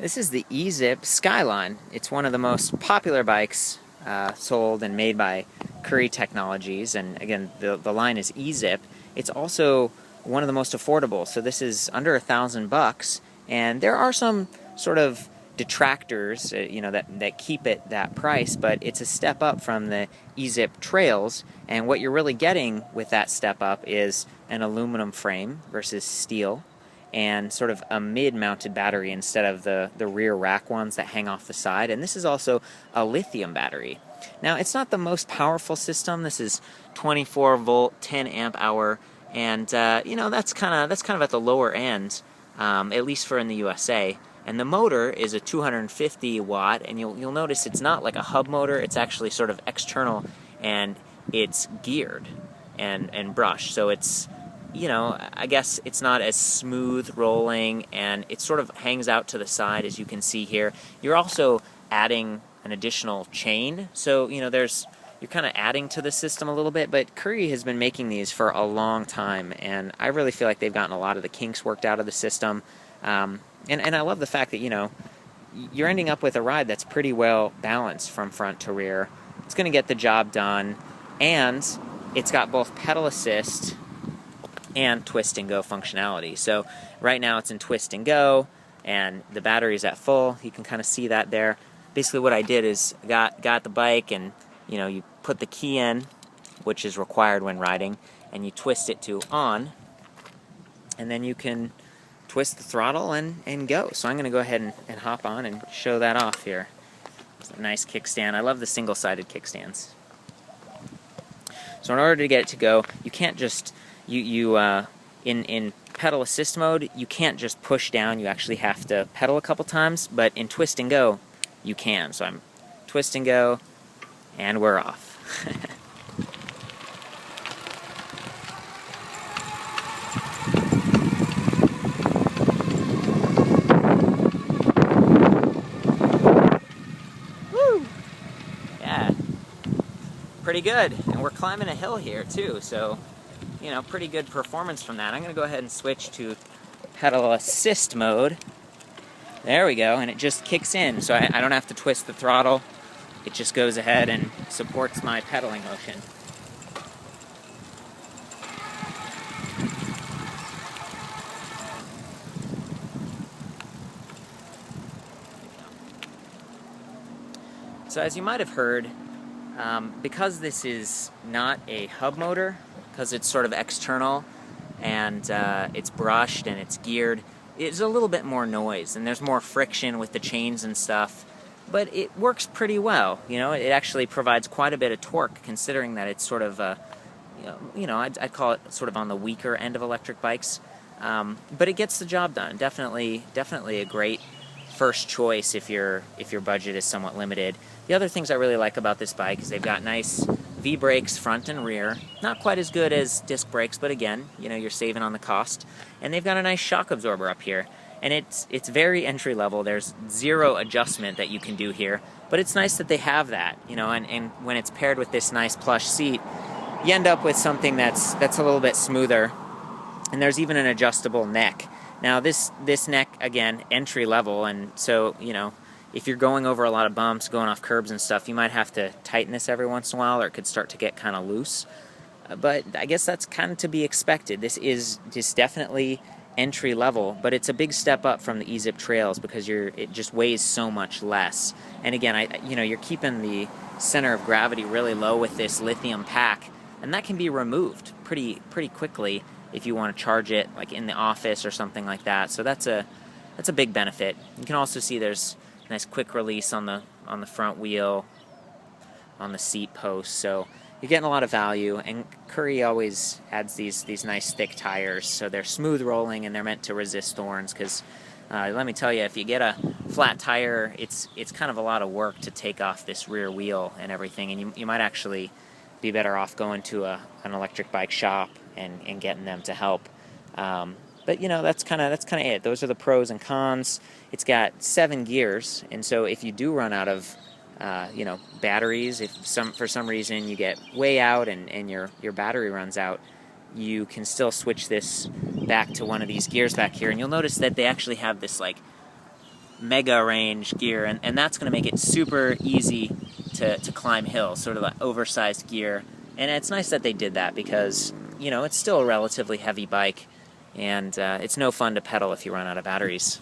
This is the eZip Skyline. It's one of the most popular bikes sold and made by Curry Technologies, and again, the line is eZip. It's also one of the most affordable, so this is under $1,000, and there are some sort of detractors, that keep it that price, but it's a step up from the eZip Trailz, and what you're really getting with that step up is an aluminum frame versus steel, and sort of a mid-mounted battery instead of the rear rack ones that hang off the side. And this is also a lithium battery. Now, it's not the most powerful system. This is 24 volt, 10 amp hour, and that's kind of at the lower end, at least for in the USA. And the motor is a 250 watt, and you'll notice it's not like a hub motor. It's actually sort of external, and it's geared and brushed. So it's, I guess it's not as smooth rolling, and it sort of hangs out to the side, as you can see here. You're also adding an additional chain, so you're kind of adding to the system a little bit, but Curry has been making these for a long time, and I really feel like they've gotten a lot of the kinks worked out of the system. And I love the fact that, you're ending up with a ride that's pretty well balanced from front to rear. It's going to get the job done, and it's got both pedal assist and twist and go functionality. So right now it's in twist and go, and the battery's at full. You can kind of see that there. Basically what I did is got the bike, and you put the key in, which is required when riding, and you twist it to on, and then you can twist the throttle and go. So I'm going to go ahead and hop on and show that off here. It's a nice kickstand. I love the single-sided kickstands. So in order to get it to go, you can't just in pedal assist mode, you can't just push down. You actually have to pedal a couple times, but in twist and go, you can. So I'm twist and go, and we're off. Woo! Yeah, pretty good. And we're climbing a hill here too, so pretty good performance from that. I'm going to go ahead and switch to pedal assist mode. There we go, and it just kicks in, so I don't have to twist the throttle. It just goes ahead and supports my pedaling motion. So as you might have heard, because this is not a hub motor, because it's sort of external, and it's brushed and it's geared, it's a little bit more noise, and there's more friction with the chains and stuff, but it works pretty well. It actually provides quite a bit of torque, considering that it's sort of I'd call it sort of on the weaker end of electric bikes, but it gets the job done. Definitely a great first choice if your budget is somewhat limited. The other things I really like about this bike is they've got nice V-brakes front and rear. Not quite as good as disc brakes, but again, you're saving on the cost. And they've got a nice shock absorber up here. And it's very entry level. There's zero adjustment that you can do here, but it's nice that they have that, and when it's paired with this nice plush seat, you end up with something that's a little bit smoother. And there's even an adjustable neck. Now this neck, again, entry level, and so, if you're going over a lot of bumps, going off curbs and stuff, you might have to tighten this every once in a while, or it could start to get kind of loose. But I guess that's kind of to be expected. This is just definitely entry level, but it's a big step up from the eZip Trailz because it just weighs so much less. And again, you're keeping the center of gravity really low with this lithium pack, and that can be removed pretty quickly if you want to charge it like in the office or something like that. So that's a big benefit. You can also see there's nice quick release on the front wheel, on the seat post, so you're getting a lot of value. And Curry always adds these nice thick tires, so they're smooth rolling and they're meant to resist thorns, because let me tell you, if you get a flat tire, it's kind of a lot of work to take off this rear wheel and everything, and you might actually be better off going to an electric bike shop and getting them to help. But that's kind of it. Those are the pros and cons. It's got 7 gears, and so if you do run out of batteries, if for some reason you get way out and your battery runs out, you can still switch this back to one of these gears back here, and you'll notice that they actually have this like mega range gear, and that's going to make it super easy to climb hills, sort of like oversized gear. And it's nice that they did that because, you know, it's still a relatively heavy bike, and it's no fun to pedal if you run out of batteries.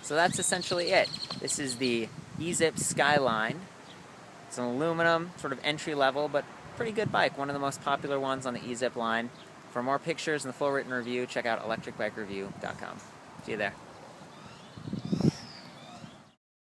So that's essentially it. This is the eZip Skyline. It's an aluminum, sort of entry level, but pretty good bike. One of the most popular ones on the eZip line. For more pictures and the full written review, check out ElectricBikeReview.com. See you there.